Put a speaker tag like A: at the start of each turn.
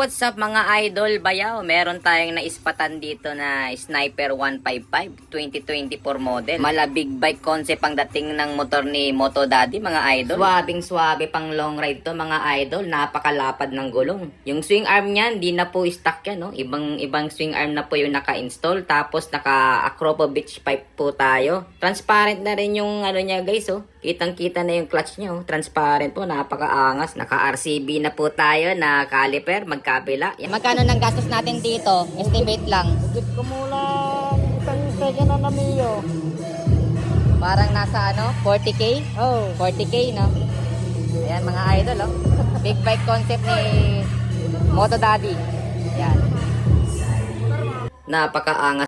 A: What's up mga idol bayaw? Meron tayong naispatan dito na Sniper 155 2024 model. Mala big bike concept ang dating ng motor ni Moto Daddy mga idol. Swabing swabe pang long ride to mga idol. Napakalapad ng gulong. Yung swing arm niyan, di na po stock yan. No? Ibang swing arm na po yung naka-install. Tapos naka-Acropo Beach pipe po tayo. Transparent na rin yung ano niya guys. Oh. Kitang-kita na yung clutch niya. Oh. Transparent po. Napakaangas. Naka-RCB na po tayo na caliper. Magkabila.
B: Magkano nang gastos natin dito? Estimate lang.
C: Higit kumulang isang second na namiyo.
B: Parang nasa ano? 40k?
C: Oh.
B: 40k, no? Ayan mga idol, oh. Big bike concept ni Moto Daddy. Ayan.
A: Napakaangas.